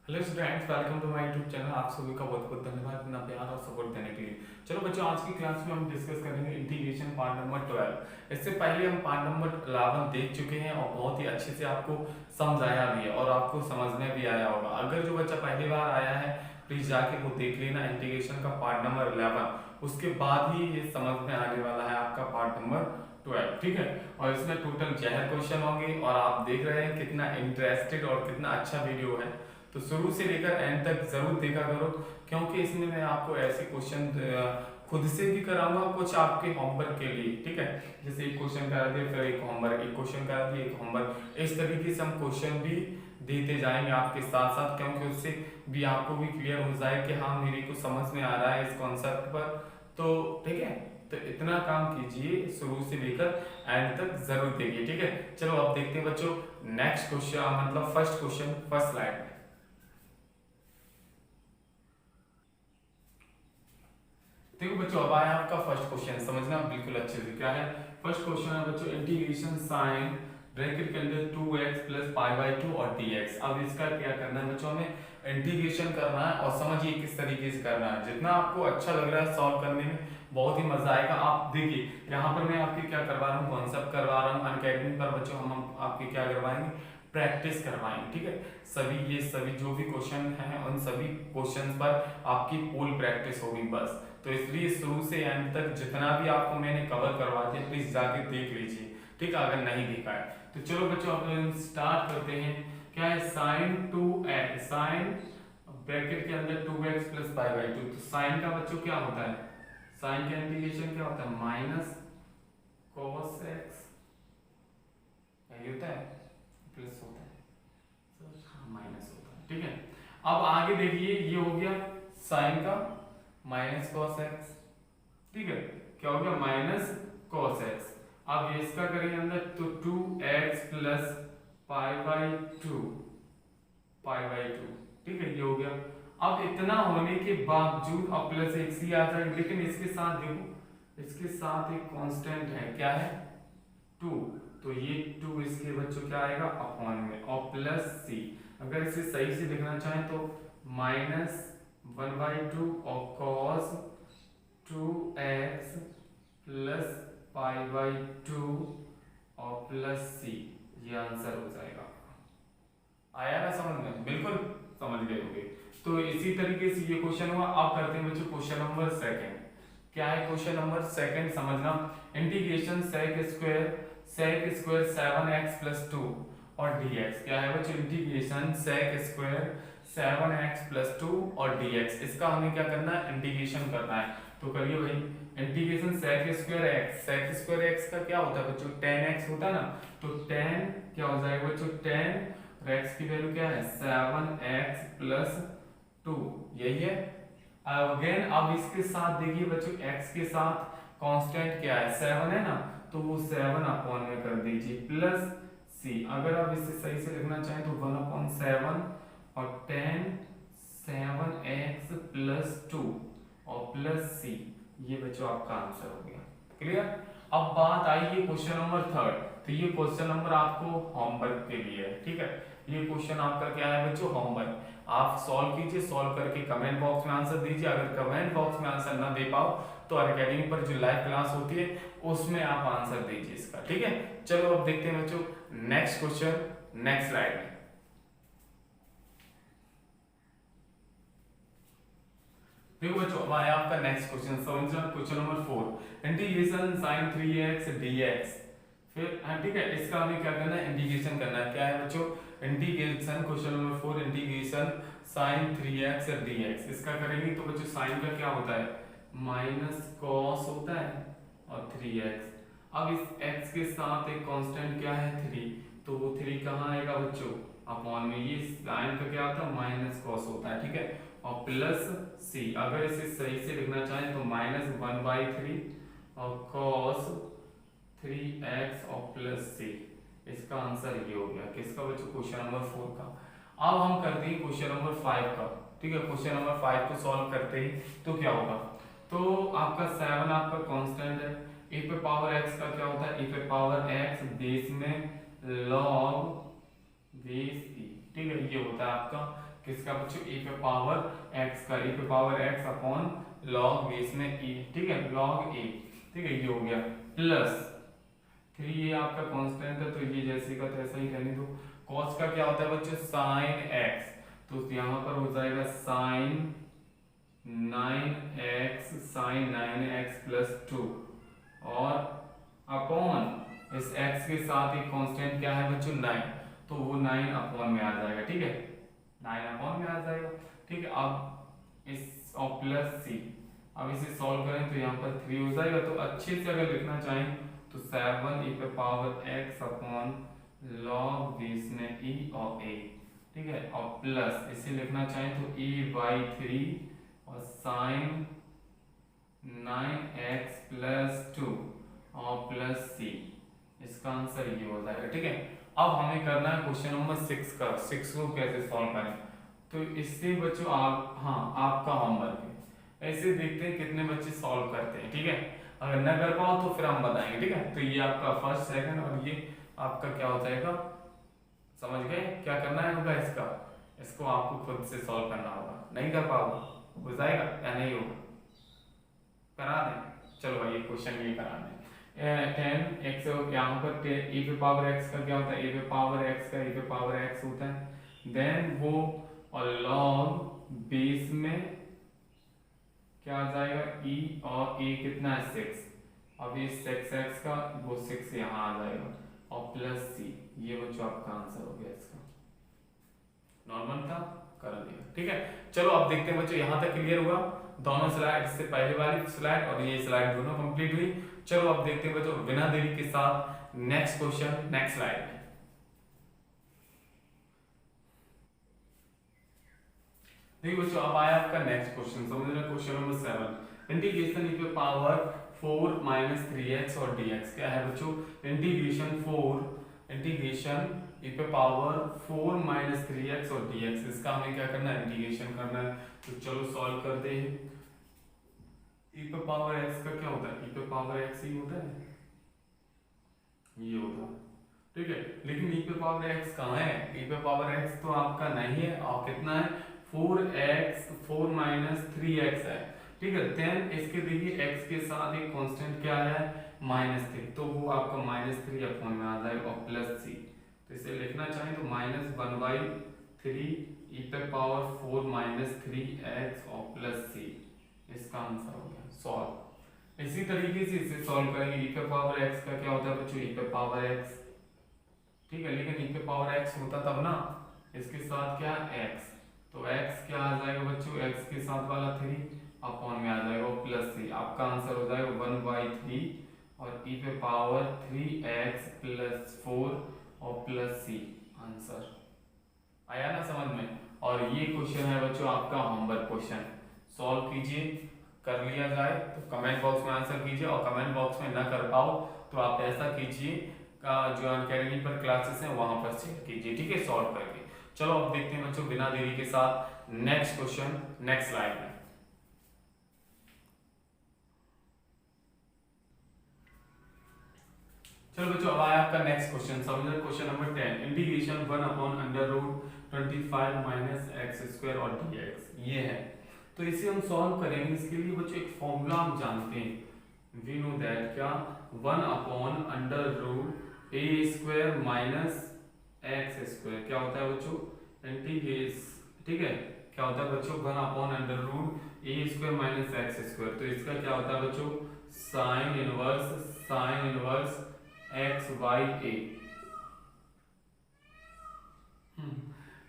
Hello students, welcome to my YouTube channel. आप सभी का बहुत बहुत धन्यवाद इतना प्यार और सपोर्ट देने के लिए। चलो बच्चों, आज की क्लास में हम डिस्कस करेंगे इंटीग्रेशन पार्ट नंबर 12। इससे पहले हम पार्ट नंबर 11 देख चुके हैं और बहुत ही अच्छे से आपको समझाया भी है और आपको समझ में भी आया होगा। अगर जो बच्चा पहली बार आया है प्लीज जाके वो देख लेना इंटीग्रेशन का पार्ट नंबर 11, उसके बाद ही ये समझ में आने वाला है आपका पार्ट नंबर 12। ठीक है, और इसमें टोटल 11 क्वेश्चन होंगे और आप देख रहे हैं कितना इंटरेस्टेड और कितना अच्छा वीडियो है। तो शुरू से लेकर एंड तक जरूर देखा करो, क्योंकि इसमें मैं आपको ऐसे क्वेश्चन खुद से भी कराऊंगा, कुछ आपके होमवर्क के लिए। ठीक है, जैसे एक क्वेश्चन करा दिया फिर एक होमवर्क, एक क्वेश्चन करा दिया एक होमवर्क, इस तरीके से हम क्वेश्चन भी देते जाएंगे आपके साथ साथ, क्योंकि उससे भी आपको भी क्लियर हो जाए कि हाँ मेरे को समझ में आ रहा है इस कॉन्सेप्ट पर। तो ठीक है, तो इतना काम कीजिए, शुरू से लेकर एंड तक जरूर देखिए। ठीक है, चलो अब देखते हैं बच्चों नेक्स्ट क्वेश्चन, मतलब फर्स्ट क्वेश्चन, फर्स्ट स्लाइड। देखो बच्चों, अब आया आपका फर्स्ट क्वेश्चन, समझना बिल्कुल अच्छे से। क्या है फर्स्ट क्वेश्चन? है बच्चों इंटीग्रेशन साइन ब्रैकेट के अंदर 2x प्लस पाई बाई 2 और dx। अब इसका क्या करना है बच्चों, हमें इंटीग्रेशन करना है और समझिए किस तरीके से करना है। जितना आपको अच्छा लग रहा है सॉल्व करने में बहुत ही मजा आएगा। आप देखिए यहाँ पर मैं आपके क्या करवा रहा हूँ, कॉन्सेप्ट करवा रहा हूँ। अनअकैडमी पर बच्चों हम आपके क्या करवाएंगे, प्रैक्टिस करवाएंगे। ठीक है, सभी जो भी क्वेश्चन हैं उन सभी क्वेश्चन पर आपकी पूल प्रैक्टिस होगी बस। तो इसलिए शुरू से एंड तक जितना भी आपको मैंने कवर करवा दिया प्लीज जाके देख लीजिए। ठीक है, अगर नहीं देखा है तो चलो बच्चों अब स्टार्ट करते हैं। क्या है साइन 2x, साइन ब्रैकेट के अंदर 2x प्लस पाई बाई 2। तो साइन का बच्चों क्या होता है, साइन का इंटीग्रेशन क्या होता है, माइनस cos x, यही होता है, प्लस होता है, माइनस होता है। ठीक है, अब आगे देखिए ये हो गया साइन का माइनस कॉस एक्स। ठीक है, क्या हो गया माइनस कॉस एक्स। अब ये इसका करेंगे अंदर तो 2x plus pi by 2, pi by 2। ठीक है, ये हो गया। अब इतना होने के बावजूद अब प्लस एक्स ही आ जाएगा, लेकिन इसके साथ देखो, इसके साथ एक कांस्टेंट है, क्या है 2। तो ये 2 इसके बच्चों क्या आएगा अपॉन में, और प्लस सी। अगर इसे सही से लिखना चाहें तो माइनस 1/2 और cos 2x plus pi by 2 और प्लस सी, ये आंसर हो जाएगा। आया ना समझ में, बिल्कुल समझ गए होंगे। तो इसी तरीके से ये क्वेश्चन हुआ। अब करते हैं बच्चों क्वेश्चन नंबर सेकंड। क्या है क्वेश्चन नंबर सेकंड, समझना। Integration sec square 7x plus 2 और dx। क्या है बच्चों integration sec square 7x plus 2 और dx। इसका हमें क्या करना है, इंटीग्रेशन करना है। तो करिए भाई integration sec square x, sec square x का क्या होता है बच्चों, 10x होता है ना। तो 10 क्या हो जाएगा बच्चों, 10 और x की वैल्यू क्या है 7x प्लस 2, यही है। अगेन अब इसके साथ देखिए बच्चों, x के साथ कांस्टेंट क्या है 7 है ना, तो वो 7 अपॉन में कर दीजिए प्लस सी। अगर आप इसे सही से लिखना चाहें तो 1/7 और 10 7x प्लस 2 और प्लस सी, ये बच्चों आपका आंसर हो गया। क्लियर। अब बात आई है क्वेश्चन नंबर थर्ड। तो ये क्वेश्चन नंबर आपको होमवर्क के लिए है। ठीक है, ये क्वेश्चन आपका क्या है बच्चों, होमवर्क। आप सॉल्व कीजिए, सॉल्व करके कमेंट बॉक्स में आंसर दीजिए। अगर कमेंट बॉक्स में आंसर ना दे पाओ तो अनअकैडमी पर जो लाइव क्लास होती है उसमें आप आंसर दीजिए इसका। ठीक है, चलो अब देखते हैं बच्चों नेक्स्ट क्वेश्चन, नेक्स्ट स्लाइड में। देखो बच्चों अब आया आपका नेक्स्ट क्वेश्चन, समझना। Question number 4, integration sin 3x dx। फिर ठीक है, इसका हमें क्या करना है, इंटीग्रेशन करना है। क्या है बच्चों integration, question number 4 integration sin 3x dx। इसका करेंगे तो बच्चों साइन का क्या होता है, माइनस कॉस होता है और 3x। अब इस x के साथ एक कांस्टेंट क्या है 3, तो वो 3 कहाँ आएगा बच्चों अपॉन में, ये साइन का क्या होता है माइनस कॉस होता है। ठीक है, और प्लस सी। अगर इसे सही से लिखना चाहें तो माइनस 1/3 और cos 3x और प्लस सी। इसका आंसर ये हो गया किसका बच्चों, क्वेश्चन नंबर 4 का। अब हम करते हैं क्वेश्चन नंबर 5 का। ठीक है, क्वेश्चन नंबर 5 को सॉल्व करते ही तो क्या होगा, तो आपका 7 आपका कांस्टेंट है, e पे पावर x का क्या होता है, e पे पावर x बेस में log बेस e। ठीक है, ये होता है आपका किसका बच्चों, e पे पावर x का, e पे power x upon log base में e, ठीक है, log a, ठीक है, ये हो गया प्लस 3, ये आपका कांस्टेंट है तो ये जैसे का तैसा ही रहने दो। cos का क्या होता है बच्चों, sin x, तो यहाँ पर हो जाएगा sin 9x sin 9x plus 2 और अपॉन इस x के साथ एक कांस्टेंट क्या है बच्चों 9, तो वो 9 अपॉन में आ जाएगा, ठीक है, 9 अपॉन में आ जाएगा, ठीक है। अब इस और प्लस c, अब इसे सॉल्व करें तो यहाँ पर 3 हो जाएगा। तो अच्छे से अगर लिखना चाहें तो 7 e पे power x upon log base में e और a, ठीक है, और प्लस इसे लिखना चाहें तो e बाई 3 और साइन 9x प्लस 2 और प्लस c, इसका आंसर ये हो जाएगा, ठीक है। अब हमें करना है क्वेश्चन नंबर 6 का, 6 को कैसे सॉल्व करें, तो इससे बच्चों आप, हाँ आपका होमवर्क है, ऐसे देखते हैं कितने बच्चे सॉल्व करते हैं, ठीक है। अगर न कर पाओ तो फिर हम बताएंगे, ठीक है। तो ये आपका फर्स्ट, सेकंड और ये आपका क्या हो जाएगा, समझ गए क्या करना होगा इसका, इसको आपको खुद से सॉल्व करना होगा, नहीं कर पाओगे हो जाएगा या नहीं होगा, करा दें, चलो भाई ये क्वेश्चन ये करा दें। 10x यहाँ पर e पे पावर x का क्या होता है, e पे पावर x का e पे पावर x होता है, देन वो और log बेस में क्या आ जाएगा e और a कितना है 6, अब ये 6x का वो 6 यहाँ आ जाएगा और प्लस c, ये बच्चों आपका आंसर हो गया इसका, नॉर्मल था कर दिया, ठीक है। चलो अब देखते हैं बच्चों, यहाँ तक क्लियर हुआ दोनों स्लाइड, से पहले वाली स्लाइड और ये स्लाइड दोनों कंप्लीट हुई। चलो अब देखते हैं बच्चों बिना देरी के साथ नेक्स्ट क्वेश्चन नेक्स्ट स्लाइड में। देखिए बच्चों अब आया आपका नेक्स्ट क्वेश्चन, समझ रहे, क्वेश्चन नंबर 7, इंटीग्रेशन e पे पावर 4 माइनस 3x और dx, क्या है बच्चों, इंटीग्रेशन e पे पावर 4 माइनस 3x और dx, इसका हमें क्या करना है, इंटीग्रेशन करना है। तो चलो सॉल्व करते हैं। e पे पावर x का क्या होता है, e पे पावर x ही होता है, ये होता है, ठीक है। लेकिन e पे पावर x कहाँ है, e पे पावर x तो आपका नहीं है, और कितना है 4 माइनस 3x है, ठीक है। देन इसके देखिए x के साथ एक कांस्टेंट क्या है -3, तो वो आपका -3 अपॉन में आ जाएगा और प्लस c, तो इसे लिखना चाहें तो -1/3 e पे पावर 4 माइनस 3x और प्लस c, इसका आंसर हो गया सॉल्व। इसी तरीके से इसे सॉल्व करेंगे, e पे पावर x का क्या होता है बच्चों, e पे पावर x, ठीक है, लेकिन e पे पावर x होता तब ना, इसके साथ क्या x, तो x क्या आ जाएगा बच्चों, x के साथ वाला 3 अपॉन में आ जाएगा और प्लस c, आपका आंसर हो जाएगा 1/3 और e पे पावर 3x प्लस 4 और प्लस c, आंसर आया ना समझ में। और ये क्वेश्चन है बच्चों आपका होमवर्क क्वेश्चन, सॉल्व कीजिए, कर लिया जाए तो कमेंट बॉक्स में आंसर कीजिए, और कमेंट बॉक्स में ना कर पाओ तो आप ऐसा कीजिए का जो अनअकैडमी पर क्लासेस हैं वहां पर शेयर कीजिए, ठीक है, सॉल्व करके। चलो अब देखते हैं बच्चों बिना देरी के साथ नेक्स्ट क्वेश्चन नेक्स्ट स्लाइड में। चलो बच्चों अब आया आपका नेक्स्ट क्वेश्चन, समझ question number 10, integration 1/√25 minus x square और dx, ये है। तो इसे हम सॉल्व करेंगे, इसके लिए बच्चों एक फॉर्मूला हम जानते हैं, वी नो दैट क्या 1/√a² माइनस एक्स स्क्वायर, क्या होता है बच्चों इंटीग्रेशन, ठीक है, क्या होता है बच्चों 1/√a² माइनस एक्स स्क्वायर, तो इसका क्या होता है बच्चों sine inverse x by a,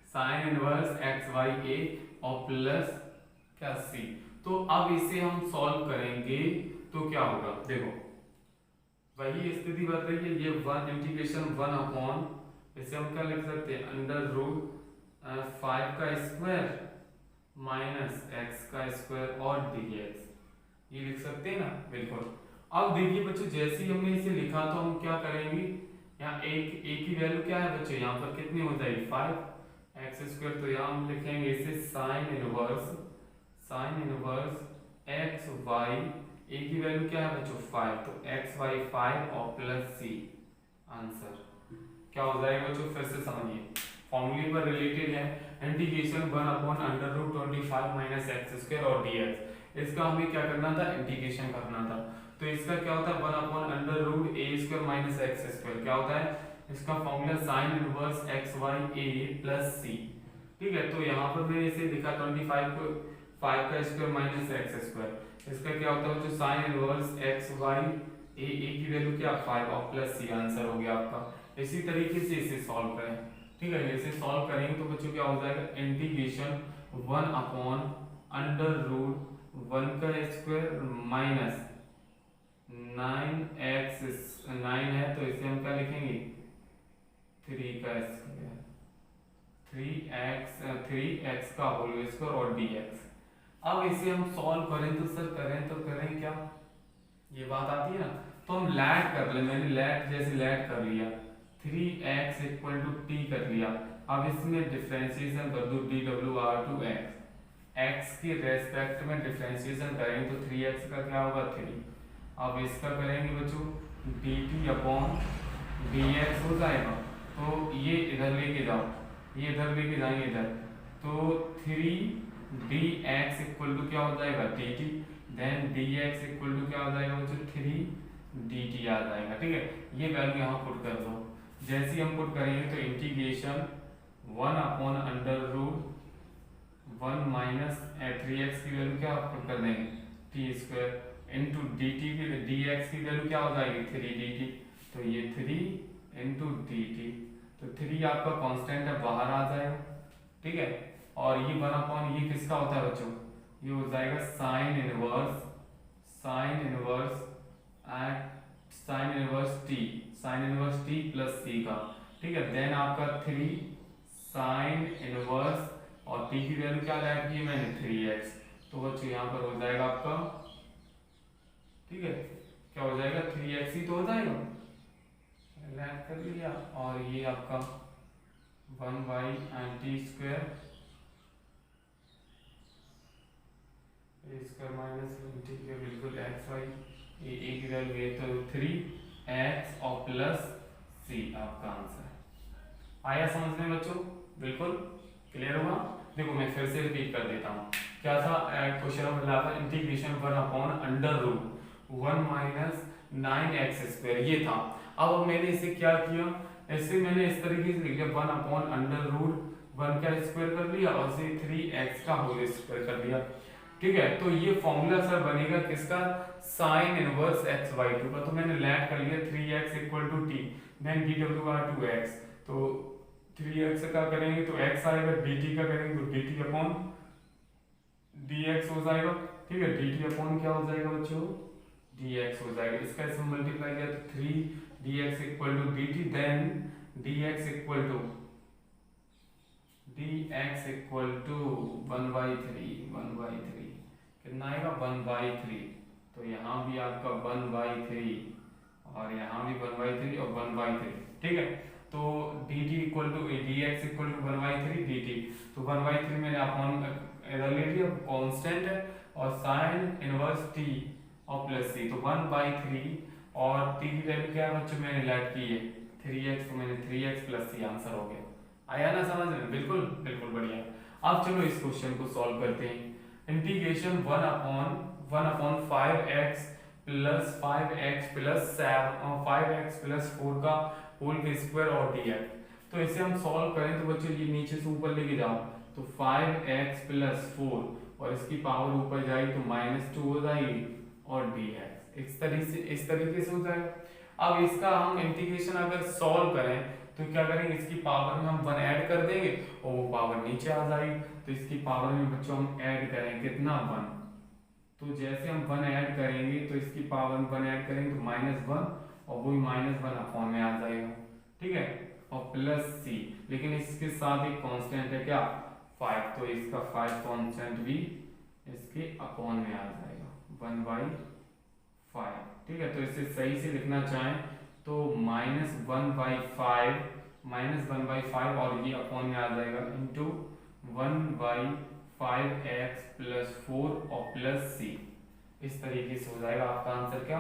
sine inverse x by a और प्लस क्या सी। तो अब इसे हम सॉल्व करेंगे तो क्या होगा, देखो वही स्थिति बन रही है, ये 1 इंटीग्रेशन 1 अपॉन, इसे हम क्या लिख सकते हैं √5 का स्क्वायर माइनस एक्स का स्क्वायर और dx, ये लिख सकते हैं ना, बिल्कुल। अब देखिए बच्चों जैसे ही हमने इसे लिखा तो हम क्या करेंगे, यहाँ एक की वैल्यू क्या है बच्चों, यहाँ पर कितनी हो जाएगी 5 एक्स स्क्वायर, तो यहाँ हम लिखेंगे इसे साइन इनवर्स एक्स वाई, ए की वैल्यू क्या है बच्चों 5, तो एक्स वाई 5 और प्लस सी, आंसर क्या हो जाएगा बच्चों, फिर से समझिए फॉर्मूले पर रिलेटेड है। इंटीग्रेशन 1/√25 माइनस एक्स स्क्वायर और dx, इसका हमें क्या करना था, इंटीग्रेशन करना था। तो इसका क्या होता है 1/√a² माइनस एक्स स्क्वायर, क्या होता है इसका formula sine inverse xy a plus c। ठीक है, तो यहाँ पर मैंने इसे लिखा 25 को 5 का स्क्वायर माइनस एक्स स्क्वायर, इसका क्या होता है जो साइन इनवर्स xy a की वैल्यू क्या 5 और प्लस c, आंसर हो गया आपका। इसी तरीके से इसे सॉल्व करें। ठीक है, इसे सॉल्व करेंगे तो बच्चों क्या हो जाएगा, इंटीग्रेशन 1/√1 का स्क्वायर माइनस 9x, 9 है तो इसे हम क्या लिखेंगे 3 का स्क्वायर, 3x का होल स्क्वायर और dx। अब इसे हम सॉल्व करें तो सर करें क्या, ये बात आती है ना, तो हम लैट कर ले, मैंने लैट कर लिया 3x इक्वल टू t कर लिया। अब इसमें डिफरेंशिएशन कर दो dw/2x, x के रेस्पेक्ट में डिफरेंशिएशन करेंगे तो 3x का क्या होगा 3। अब इसका करेंगे बच्चों dt/dx हो जाएगा, तो ये इधर लेके जाओ, ये इधर लेके जाएंगे इधर, तो 3dx इक्वल टू क्या हो जाएगा dt, then dx equal to क्या हो जाएगा बच्चों 3dt आ जाएगा। ठीक है, ये वैल्यू यहाँ पुट कर दो। जैसे ही हम पुट करेंगे तो इंटीग्रेशन 1/√1 माइनस 3x की वैल्यू क्या पुट कर देंगे t² इंटू dt की dx की वैल्यू क्या हो जाएगी 3dt, तो ये 3 इंटू dt, तो 3 आपका कांस्टेंट है बाहर आ जाएगा। ठीक है, और ये 1/, ये किसका होता है बच्चों, ये हो जाएगा sine inverse t plus c का। ठीक है, देन आपका 3 साइन इनवर्स और t की वैल्यू क्या लैट की है मैंने 3x, तो बच्चों यहाँ पर हो जाएगा आपका, ठीक है क्या हो जाएगा 3x ही तो हो जाएगा, लैट कर लिया, और ये आपका 1/t² माइनस बिल्कुल xy a की वैल्यू है तो 3x और प्लस c आपका आंसर। आया समझ में बच्चों, बिल्कुल क्लियर हुआ। देखो मैं फिर से रिपीट कर देता हूँ, क्या था क्वेश्चन मिला था इंटीग्रेशन 1/√1 माइनस 9x², ये था। अब मैंने इसे क्या किया, ऐसे मैंने इस तरीके से लिख लिया 1/√1 का स्क्वायर कर लिया और से 3x का होल स्क्वायर कर दिया। ठीक है, तो ये फॉर्मूला सर बनेगा किसका, साइन इनवर्स xy2 का, तो मैंने लैट कर लिया 3x equal to t, then dw/2x, तो 3x का करेंगे तो x आएगा, dt का करेंगे तो dt/dx हो जाएगा। ठीक है, dt/ क्या हो जाएगा बच्चों dx हो जाएगा, इसका इसमें मल्टीप्लाई किया तो 3dx equal to dt, then dx equal to 1/3 कितना आएगा 1/3, तो यहाँ भी आपका 1/3 और यहाँ भी 1/3 और 1/3। ठीक है, तो dt equal to dx equal to 1/3 dt, तो 1/3 मैंने अपॉन इधर ले लिया, कांस्टेंट है, और साइन इनवर्स t और प्लस c, तो 1/3 और t की वैल्यू क्या है बच्चों मैंने लैट की है 3x, तो मैंने 3x प्लस c आंसर हो गया। आया ना समझ में, बिल्कुल बिल्कुल बढ़िया। अब चलो इस क्वेश्चन को सॉल्व करते हैं। इंटीग्रेशन 1/5x प्लस 4 का होल स्क्वायर और dx, तो इसे हम सॉल्व करें तो बच्चों ये नीचे से ऊपर लेके जाओ, तो 5x प्लस 4 और इसकी पावर ऊपर जाएगी तो -2 हो जाएगी और dx इस तरीके से हो जाएगा। अब इसका हम इंटीग्रेशन अगर सॉल्व करें तो क्या करेंगे, इसकी पावर में हम 1 ऐड कर देंगे और वो पावर नीचे आ जाएगी, तो इसकी पावर में बच्चों हम ऐड करेंगे कितना 1, तो जैसे हम 1 ऐड करेंगे तो इसकी पावर में 1 ऐड करेंगे तो -1 और वही -1 अपॉन में आ जाएगा। ठीक है, और प्लस c, लेकिन इसके साथ एक कांस्टेंट है क्या 5, तो इसका 5 कांस्टेंट भी इसके अपॉन में आ जाएगा 1/5। ठीक है, तो इसे सही से लिखना चाहें तो -1/5 और ये अपॉन में आ जाएगा इंटू 1/5x प्लस 4 और प्लस c, इस तरीके से हो जाएगा आपका आंसर। क्या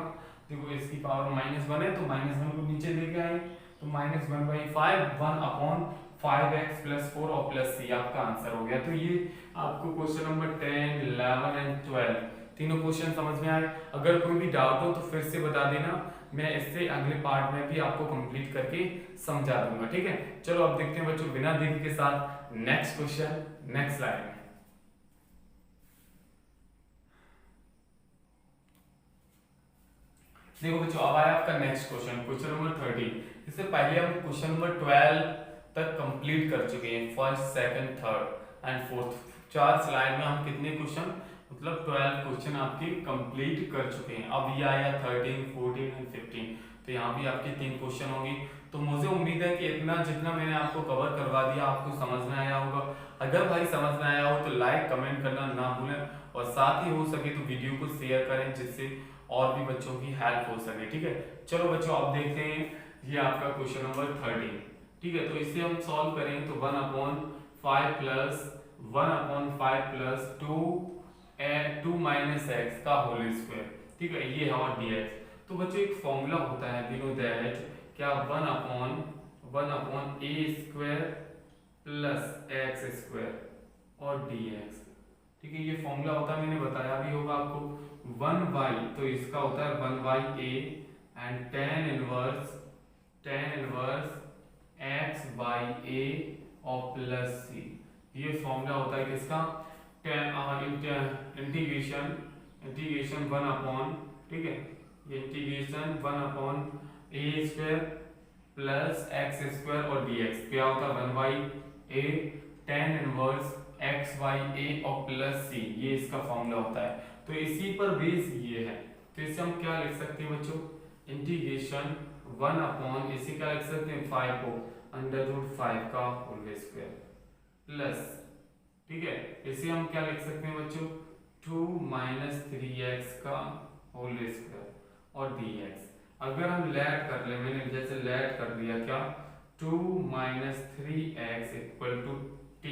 देखो इसकी पावर -1 है तो -1 को नीचे लेके आए तो -1/5 1 अपॉन 5x प्लस 4 और प्लस c आपका आंसर हो गया। तो ये आपको क्वेश्चन नंबर 10, 11 एंड 12 तीनों क्वेश्चन समझ में आए। अगर कोई भी डाउट हो तो फिर से बता देना, मैं इससे अगले पार्ट में भी आपको कंप्लीट करके समझा दूंगा, ठीक है। चलो अब देखते हैं बच्चों बिना देरी के साथ नेक्स्ट क्वेश्चन नेक्स्ट स्लाइड में। देखो बच्चों अब आया आपका नेक्स्ट क्वेश्चन, क्वेश्चन नंबर 13। इससे पहले हम क्वेश्चन नंबर 12 तक कंप्लीट कर चुके हैं, first, second, third and fourth. 4 slide में हम कितने क्वेश्चन मतलब 12 क्वेश्चन आपके कंप्लीट कर चुके हैं। अब ये आया 13, 14 एंड 15, तो यहाँ भी आपके 3 क्वेश्चन होंगे। तो मुझे उम्मीद है कि इतना जितना मैंने आपको कवर करवा दिया आपको समझ में आया होगा। अगर भाई समझ में आया हो तो लाइक कमेंट करना ना भूलें, और साथ ही हो सके तो वीडियो को शेयर करें जिससे और भी बच्चों की हेल्प हो सके, ठीक है। चलो बच्चों अब देखते हैं ये आपका क्वेश्चन नंबर 13, ठीक है। तो इसे हम सॉल्व करें तो 1/5 प्लस 1/5 प्लस 2 माइनस एक्स का होल स्क्वायर, ठीक है, ये हमारा dx। तो बच्चों एक फॉर्मूला होता है, वी नो दैट क्या 1/a square plus x square और dx, ठीक है। ये फॉर्मूला होता है, मैंने बताया भी होगा आपको। 1/, तो इसका होता है 1/a and tan inverse x/a और प्लस c, ये फॉर्मूला होता है किसका, इंटीग्रेशन 1/, ठीक है, ये integration 1/a square plus x square और dx क्या होता है 1/a tan इनवर्स x/a और प्लस c, ये इसका फॉर्मूला होता है। तो इसी पर बेस ये है, तो इसे हम क्या लिख सकते हैं बच्चों, इंटीग्रेशन 1/, इसे क्या लिख सकते हैं 5 को √5 का होल स्क्वायर प्लस, ठीक है, इसे हम क्या लिख सकते हैं बच्चों 2 माइनस 3x का होल स्क्वायर और dx। अगर हम लेट कर ले, मैंने जैसे लेट कर दिया क्या 2 minus 3x equal to t,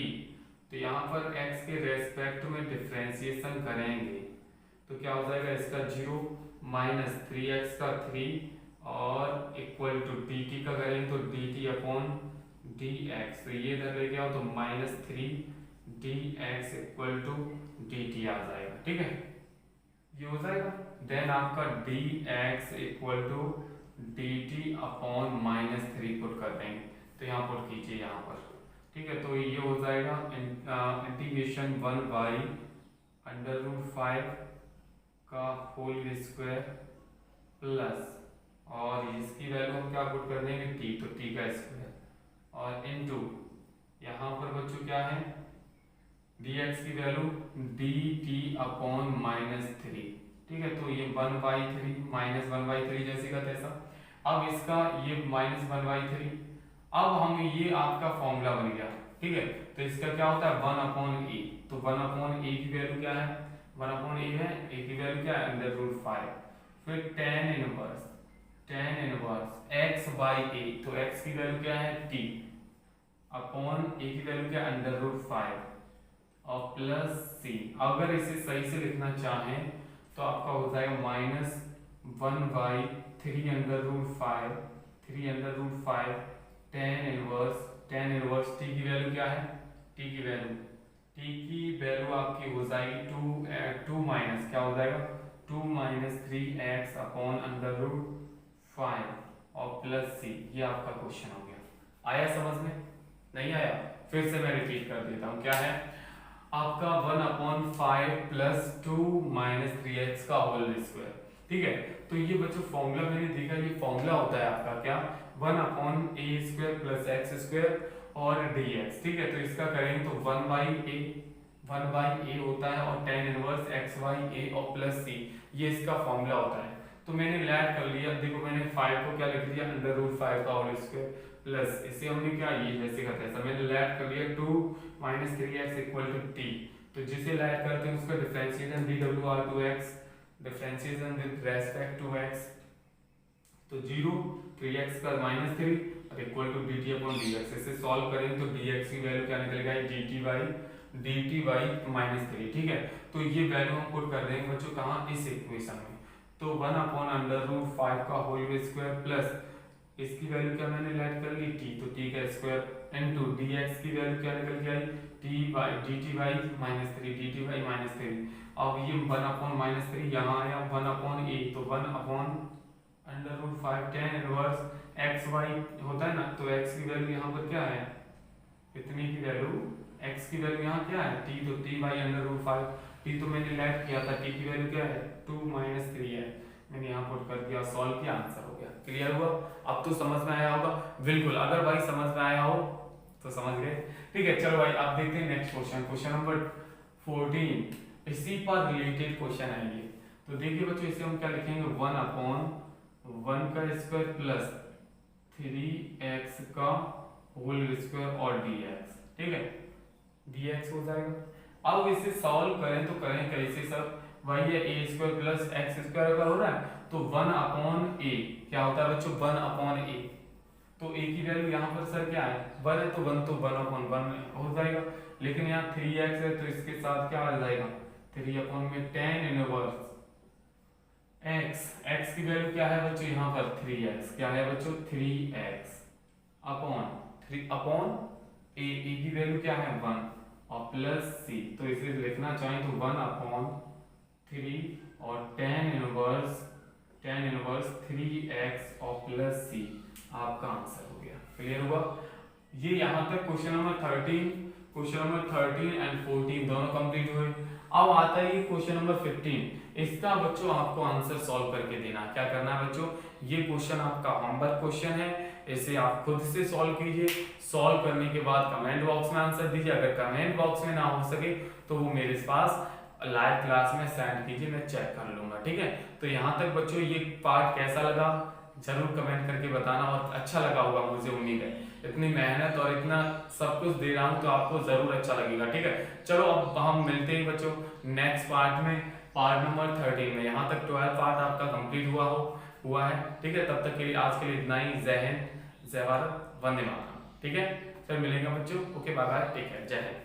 तो यहाँ पर x के रेस्पेक्ट में डिफरेंशिएशन करेंगे तो क्या हो जाएगा इसका 0 माइनस 3x का 3 और इक्वल टू dt का करेंगे तो dt अपॉन dx, तो ये इधर ले गया तो -3 dx इक्वल टू dt आ जाएगा, ठीक है, ये हो जाएगा। देन आपका dx equal to dt upon -3 put कर देंगे, तो यहाँ पुट कीजिए यहाँ पर, ठीक है। तो ये हो जाएगा इंटीग्रेशन 1/√5 का होल स्क्वायर प्लस, और इसकी वैल्यू हम क्या पुट कर देंगे t, तो t का स्क्वायर और इनटू यहाँ पर बच्चों क्या है dx की वैल्यू dt अपॉन -3, ठीक है। तो ये 1/3 -1/3 जैसे का तैसा। अब इसका ये -1/3, अब हम ये आपका फॉर्मूला बन गया, ठीक है। तो इसका क्या होता है 1/a, तो 1/a की वैल्यू क्या है 1/a है, a की वैल्यू क्या है √5, फिर tan इनवर्स x/a, तो x की वैल्यू क्या है t अपॉन a की वैल्यू क्या √5 और प्लस c। अगर इसे सही से लिखना चाहें तो आपका हो जाएगा -1/3 √5 tan इनवर्स t की वैल्यू क्या है, t की वैल्यू आपकी हो जाएगी 2 माइनस क्या हो जाएगा 2 माइनस 3x अपॉन √5 और प्लस c, ये आपका क्वेश्चन हो गया। आया समझ में, नहीं आया फिर से मैं रिपीट कर देता हूँ, क्या है आपका 1/5 प्लस 2 माइनस 3x का होल स्क्वायर, ठीक है। तो ये बच्चों फॉर्मूला मैंने देखा, ये फॉर्मूला होता है आपका क्या 1/a square plus x square और dx, ठीक है। तो इसका करेंगे तो 1/a होता है और tan इनवर्स x/a और प्लस c, ये इसका फॉर्मूला होता है। तो मैंने लैट कर लिया, देखो मैंने 5 को क्या लिख दिया √5 का होल स्क्वायर प्लस इसे हमने क्या ये जैसे का तैसा मैंने लैट कर लिया 2 minus 3x equal to t, तो जिसे लैट करते हैं उसका differentiation dWr2x, differentiation with respect to x, तो 0 3x का -3 और equal to dt upon dx। इसे सॉल्व करें तो dx की वैल्यू क्या निकलेगा dt बाई -3, ठीक है। तो ये वैल्यू हम पुट कर देंगे बच्चों कहाँ इस इक्वेशन में, तो 1/√5 का होल स्क्वायर प्लस इसकी वैल्यू क्या मैंने लेट कर ली t, तो t का स्क्वायर इनटू dx की वैल्यू क्या निकल के I T by D T by minus three D T by minus three. अब ये 1/-3 यहाँ आया 1/a तो 1/√5 tan इनवर्स एक्स वाई होता है ना, तो x की वैल्यू यहाँ पर क्या है इतनी की वैल्यू, x की वैल्यू यहाँ क्या है t, तो t बाई √5 t तो मैंने लेट किया था, t की वैल्यू क्या है 2 - 3 है, मैंने यहाँ पुट कर दिया, सॉल्व किया, आंसर हो गया। क्लियर हुआ? अब तो समझ में आया होगा बिल्कुल, अगर भाई समझ में आया हो तो समझ गए। ठीक है, चलो भाई आप देखते हैं नेक्स्ट क्वेश्चन, क्वेश्चन नंबर 14 इसी पर रिलेटेड क्वेश्चन है ये। तो देखिए बच्चों इसे हम क्या लिखेंगे 1/1 का स्क्वायर प्लस 3x का होल स्क्वायर और dx। ठीक है, dx हो जाएगा। अब इसे सॉल्व करें तो करें कैसे सर, वही है a square plus x square अगर हो रहा है तो 1/a क्या होता है बच्चों 1/a, तो a की वैल्यू यहाँ पर सर क्या है 1 है, तो 1 तो 1/1 हो जाएगा, लेकिन यहाँ 3x है तो इसके साथ क्या आ जाएगा 3 में tan इनवर्स x की वैल्यू क्या है बच्चों यहाँ पर 3x, क्या है बच्चों 3x अपॉन 3 a की वैल्यू क्या है 1 और प्लस c, तो इसे लिखना चाहें तो 1/3 और tan इनवर्स 3x और प्लस c आपका आंसर हो गया। क्लियर हुआ? ये यहाँ तक क्वेश्चन नंबर 13 एंड 14 दोनों कंप्लीट हुए। अब आता है ये क्वेश्चन नंबर 15, इसका बच्चों आपको आंसर सॉल्व करके देना। क्या करना है बच्चों, ये क्वेश्चन आपका होमवर्क क्वेश्चन है, इसे आप खुद से सॉल्व कीजिए। सॉल्व करने के बाद कमेंट बॉक्स में आंसर दीजिए, अगर कमेंट बॉक्स में ना हो सके तो वो मेरे पास लाइव क्लास में सेंड कीजिए, मैं चेक कर लूंगा। ठीक है, तो यहाँ तक बच्चों ये पार्ट कैसा लगा जरूर कमेंट करके बताना, और अच्छा लगा होगा मुझे उम्मीद है, इतनी मेहनत और इतना सब कुछ दे रहा हूँ तो आपको जरूर अच्छा लगेगा। ठीक है, चलो अब हम मिलते हैं बच्चों नेक्स्ट पार्ट में, पार्ट नंबर 13 में। यहाँ तक 12 पार्ट आपका कंप्लीट हुआ है। ठीक है, तब तक के लिए आज के लिए इतना ही। जय हिंद, जय भारत, वंदे मातरम। ठीक है, फिर मिलेंगे बच्चों, okay bye bye, take care, जय हिंद।